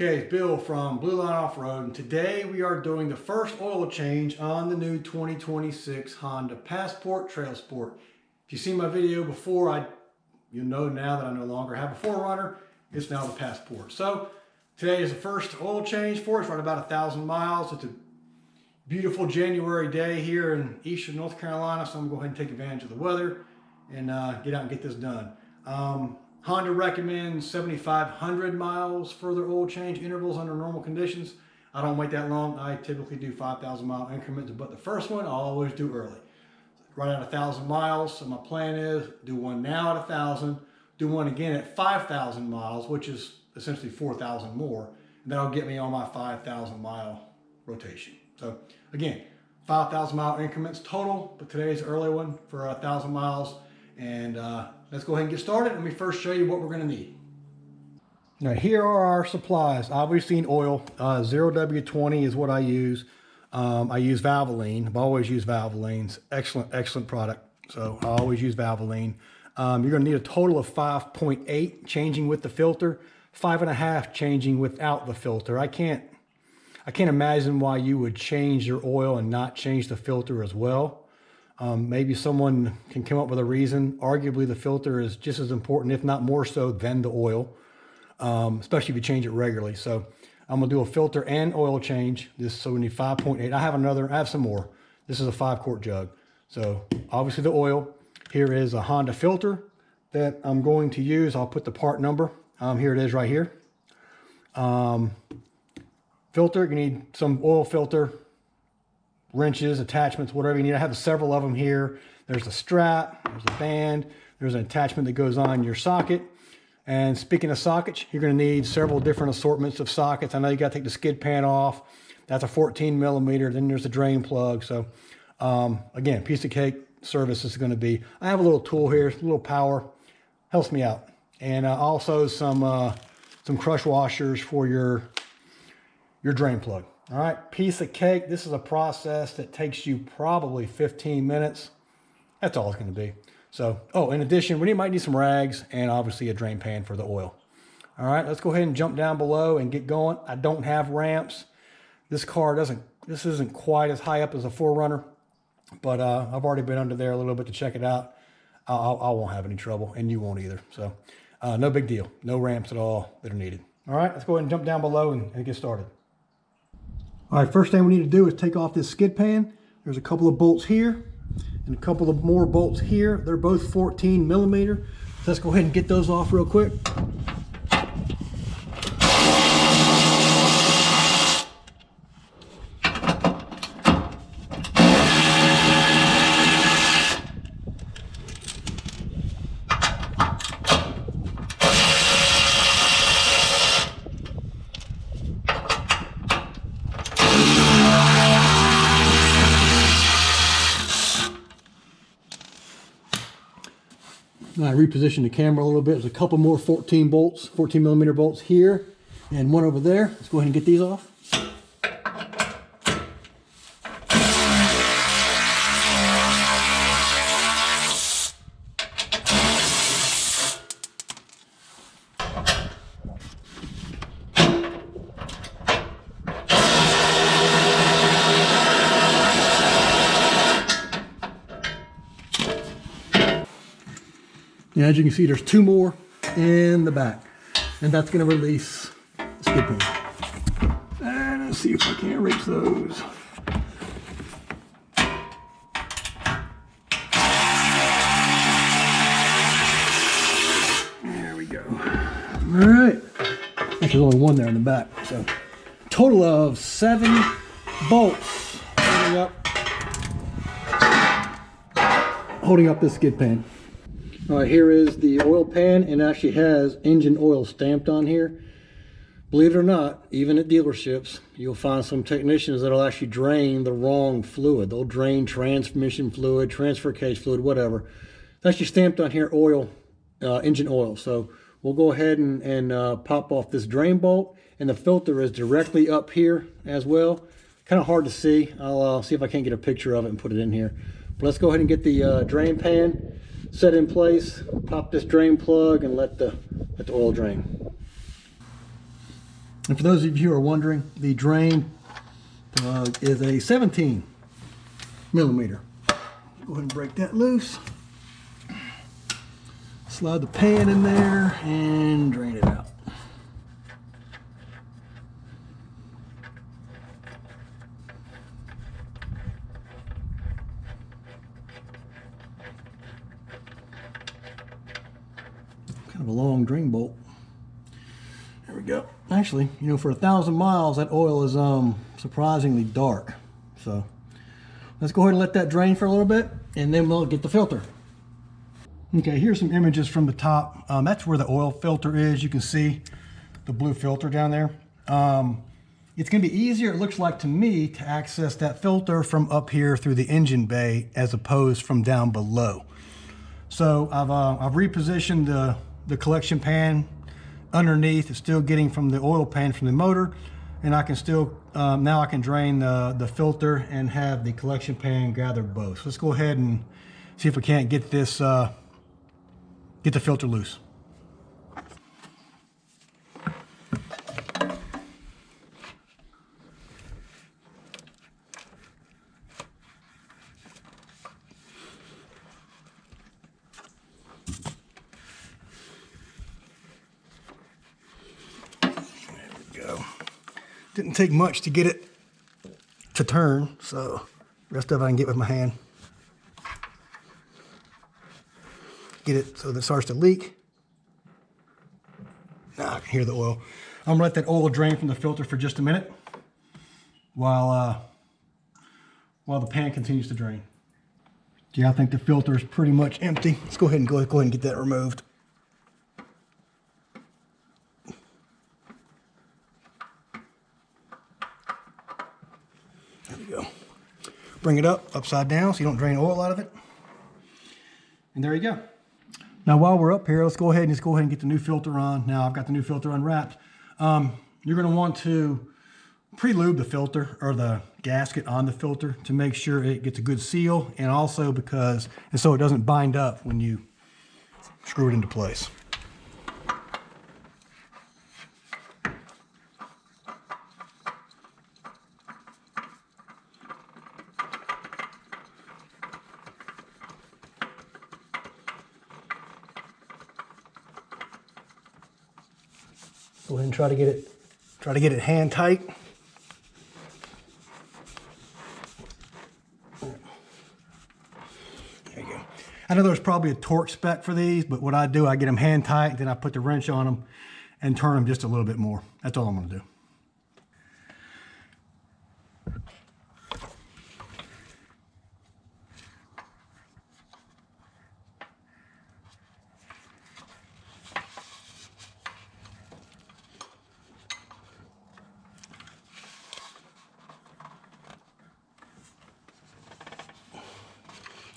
Okay, it's Bill from Line Offroad, and today we are doing the first oil change on the new 2026 Honda Passport Trailsport. If you've seen my video before, you know now that I no longer have a Forerunner. It's now the Passport. So today is the first oil change for us, right about 1,000 miles. It's a beautiful January day here in eastern North Carolina, so I'm gonna go ahead and take advantage of the weather and get out and get this done. Honda recommends 7,500 miles for their oil change intervals under normal conditions. I don't wait that long. I typically do 5,000 mile increments, but the first one I always do early. Right at 1,000 miles. So my plan is do one now at 1,000, do one again at 5,000 miles, which is essentially 4,000 more. And that'll get me on my 5,000 mile rotation. So again, 5,000 mile increments total, but today's the early one for 1,000 miles. And let's go ahead and get started. Let me first show you what we're going to need. Now here are our supplies. Obviously oil, 0W20 is what I use. I use Valvoline. I've always used Valvolines. Excellent product. So I always use Valvoline. You're going to need a total of 5.8 changing with the filter, 5.5 changing without the filter. I can't imagine why you would change your oil and not change the filter as well. Maybe someone can come up with a reason. Arguably the filter is just as important, if not more so, than the oil, especially if you change it regularly. So I'm gonna do a filter and oil change. So we need 5.8. I have some more. This is a 5-quart jug. So obviously the oil. Here is a Honda filter that I'm going to use. I'll put the part number. Here it is right here. Filter, you need some oil filter, wrenches, attachments, whatever you need. I have several of them here. There's a strap, there's a band, there's an attachment that goes on your socket. And speaking of sockets, you're going to need several different assortments of sockets. I know you got to take the skid pan off. That's a 14 millimeter. Then there's a drain plug. So again, piece of cake service is going to be. I have a little tool here, a little power, helps me out, and also some crush washers for your drain plug. All right, piece of cake. This is a process that takes you probably 15 minutes. That's all it's going to be. So, in addition, we might need some rags and obviously a drain pan for the oil. All right, let's go ahead and jump down below and get going. I don't have ramps. This isn't quite as high up as a Forerunner, but I've already been under there a little bit to check it out. I won't have any trouble, and you won't either. So, no big deal. No ramps at all that are needed. All right, let's go ahead and jump down below and get started. All right, first thing we need to do is take off this skid pan. There's a couple of bolts here and a couple of more bolts here. They're both 14 millimeter. So let's go ahead and get those off real quick. I repositioned the camera a little bit. There's a couple more 14 millimeter bolts here and one over there. Let's go ahead and get these off. And as you can see, there's two more in the back, and that's going to release the skid pan. And let's see if I can't reach those. There we go. All right. There's only one there in the back. So total of 7 bolts holding up this skid pan. All right, here is the oil pan, and it actually has engine oil stamped on here. Believe it or not, even at dealerships, you'll find some technicians that'll actually drain the wrong fluid. They'll drain transmission fluid, transfer case fluid, whatever. It's actually stamped on here, oil, engine oil. So we'll go ahead and pop off this drain bolt, and the filter is directly up here as well. Kind of hard to see. I'll see if I can't get a picture of it and put it in here. But let's go ahead and get the drain pan set in place, pop this drain plug, and let the oil drain. And for those of you who are wondering, the drain plug is a 17 millimeter. Go ahead and break that loose. Slide the pan in there and drain it out. Kind of a long drain bolt. There we go. Actually, you know, for 1,000 miles, that oil is surprisingly dark. So let's go ahead and let that drain for a little bit, and then we'll get the filter. Okay, here's some images from the top. That's where the oil filter is. You can see the blue filter down there. It's going to be easier, it looks like to me, to access that filter from up here through the engine bay as opposed from down below. So I've repositioned the collection pan underneath. It's still getting from the oil pan from the motor, and I can still now I can drain the filter and have the collection pan gather both. So let's go ahead and see if we can't get this get the filter loose. Didn't take much to get it to turn, so the rest of it I can get with my hand. Get it so that it starts to leak. Now I can hear the oil. I'm gonna let that oil drain from the filter for just a minute while the pan continues to drain. Yeah, I think the filter is pretty much empty. Let's go ahead and get that removed. Bring it up upside down so you don't drain oil out of it. And there you go. Now while we're up here, let's go ahead and get the new filter on. Now I've got the new filter unwrapped. You're going to want to pre-lube the filter or the gasket on the filter to make sure it gets a good seal, and also so it doesn't bind up when you screw it into place. Go ahead and try to get it hand tight. There you go. I know there's probably a torque spec for these, but what I do, I get them hand tight, then I put the wrench on them and turn them just a little bit more. That's all I'm going to do.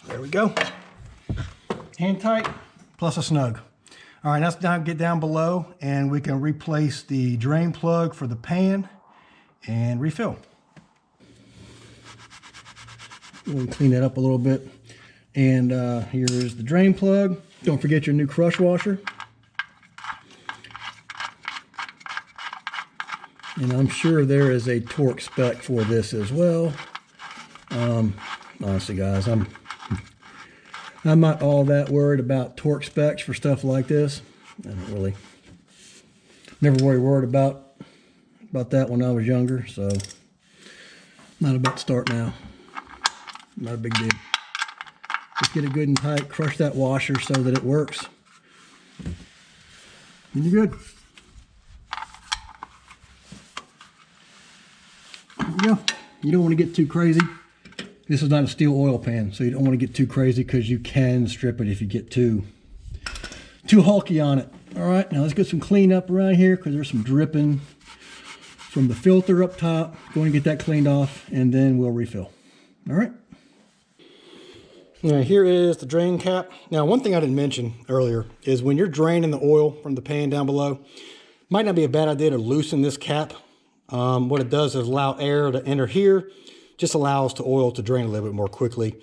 There we go. Hand tight plus a snug. All right, let's now get down below and we can replace the drain plug for the pan and refill. We'll clean that up a little bit. And here's the drain plug. Don't forget your new crush washer. And I'm sure there is a torque spec for this as well. Honestly, guys, I'm not all that worried about torque specs for stuff like this. I don't really, never really worried about that when I was younger, so not about to start now. Not a big deal. Just get it good and tight, crush that washer so that it works, and you're good. There you go. You don't want to get too crazy. This is not a steel oil pan, so you don't want to get too crazy because you can strip it if you get too hulky on it. All right, now let's get some cleanup around here because there's some dripping from the filter up top. Going to get that cleaned off, and then we'll refill. All right. Now here is the drain cap. Now one thing I didn't mention earlier is when you're draining the oil from the pan down below, might not be a bad idea to loosen this cap. What it does is allow air to enter here. Just allows the oil to drain a little bit more quickly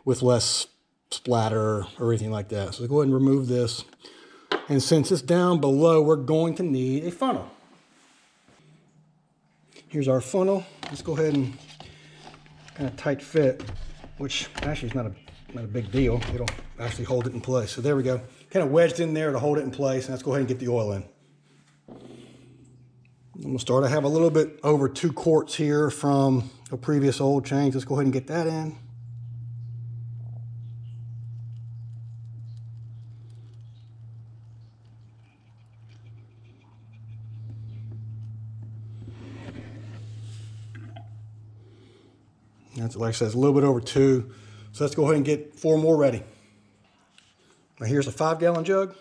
with less splatter or anything like that. So go ahead and remove this. And since it's down below, we're going to need a funnel. Here's our funnel. Let's go ahead and kind of tight fit, which actually is not a big deal. It'll actually hold it in place. So there we go. Kind of wedged in there to hold it in place. And let's go ahead and get the oil in. I'm gonna start. I have a little bit over 2 quarts here from a previous oil change. Let's go ahead and get that in. That's, like I said, it's a little bit over 2. So let's go ahead and get 4 more ready. Now here's a 5-gallon jug.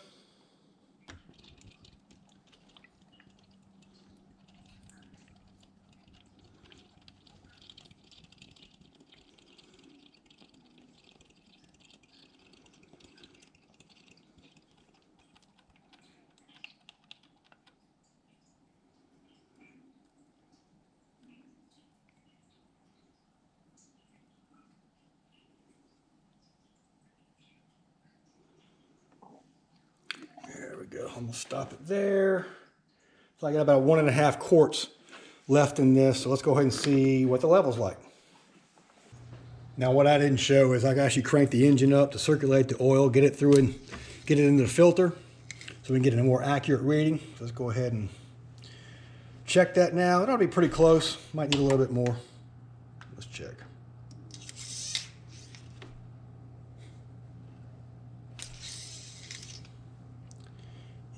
There we go. I'm gonna stop it there. So I got about 1.5 quarts left in this. So let's go ahead and see what the level's like. Now what I didn't show is I actually cranked the engine up to circulate the oil, get it through and get it into the filter so we can get a more accurate reading. So let's go ahead and check that now. It'll be pretty close. Might need a little bit more. Let's check.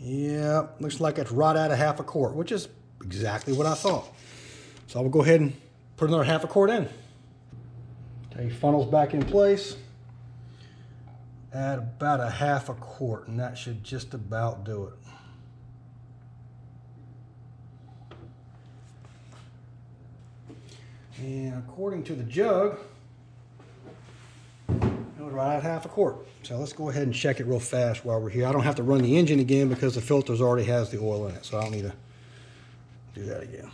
Yeah, looks like it's right at a 1/2 quart, which is exactly what I thought. So I will go ahead and put another 1/2 quart in. Okay, funnel's back in place. Add about a 1/2 quart, and that should just about do it. And according to the jug, it was right at 1/2 quart. So let's go ahead and check it real fast while we're here. I don't have to run the engine again because the filters already has the oil in it, so I don't need to do that again.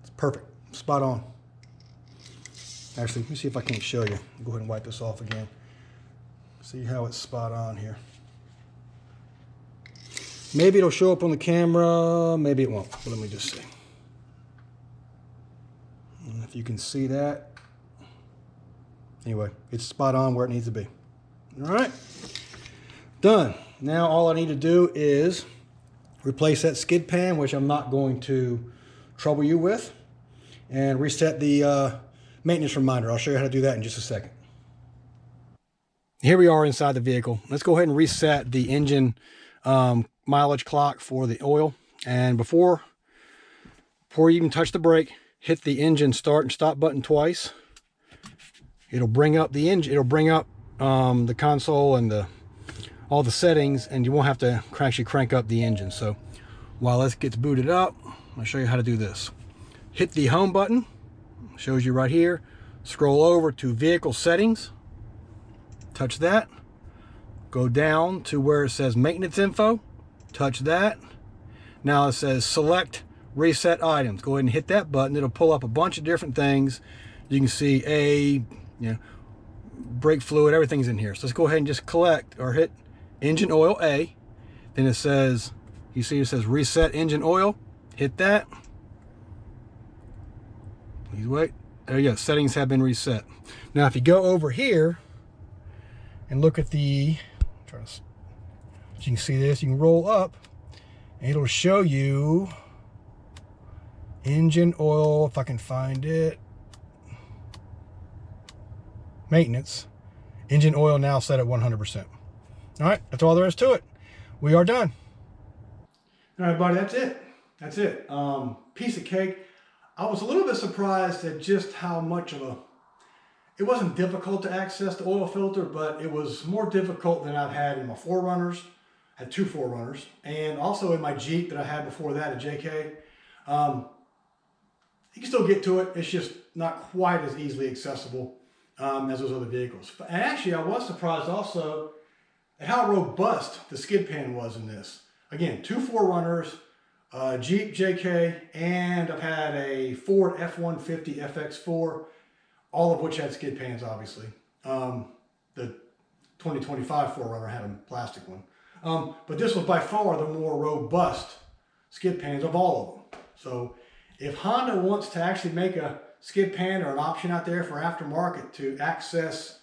It's perfect, spot on. Actually, let me see if I can't show you. Go ahead and wipe this off again. See how it's spot on here. Maybe it'll show up on the camera, maybe it won't, but let me just see. And if you can see that. Anyway, it's spot on where it needs to be. All right, done. Now all I need to do is replace that skid pan, which I'm not going to trouble you with, and reset the maintenance reminder. I'll show you how to do that in just a second. Here we are inside the vehicle. Let's go ahead and reset the engine mileage clock for the oil. And before you even touch the brake, hit the engine start and stop button twice. It'll bring up the engine. It'll bring up the console and all the settings, and you won't have to actually crank up the engine. So while this gets booted up, I'll show you how to do this. Hit the home button. Shows you right here. Scroll over to vehicle settings. Touch that. Go down to where it says maintenance info. Touch that. Now it says select reset items. Go ahead and hit that button. It'll pull up a bunch of different things. You can see brake fluid, everything's in here. So let's go ahead and just collect or hit engine oil A. Then it says, you see it says reset engine oil. Hit that. Please wait. There you go. Settings have been reset. Now if you go over here and look at the, you can see this, you can roll up and it'll show you engine oil, if I can find it, maintenance, engine oil now set at 100%. All right, that's all there is to it. We are done. All right, buddy, that's it. That's it. Piece of cake. I was a little bit surprised at just how much of it wasn't difficult to access the oil filter, but it was more difficult than I've had in my 4Runners. I had 2 4Runners, and also in my Jeep that I had before that, a JK. You can still get to it. It's just not quite as easily accessible as those other vehicles. And actually, I was surprised also at how robust the skid pan was in this. Again, 2 4Runners, Jeep JK, and I've had a Ford F-150 FX4, all of which had skid pans, obviously. The 2025 4Runner had a plastic one. But this was by far the more robust skid pans of all of them. So if Honda wants to actually make a skid pan or an option out there for aftermarket to access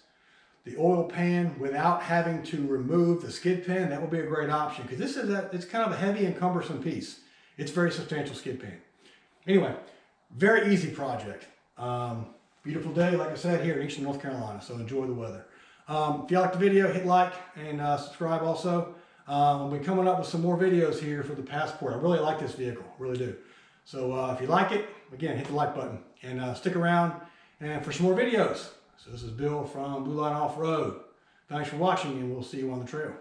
the oil pan without having to remove the skid pan, that would be a great option, because this is it's kind of a heavy and cumbersome piece. It's a very substantial skid pan. Anyway, very easy project. Beautiful day, like I said, here in Eastern North Carolina, so enjoy the weather. If you liked the video, hit like and subscribe also. We'll be coming up with some more videos here for the Passport. I really like this vehicle, really do. So if you like it, again, hit the like button and stick around and for some more videos. So this is Bill from Line Offroad. Thanks for watching, and we'll see you on the trail.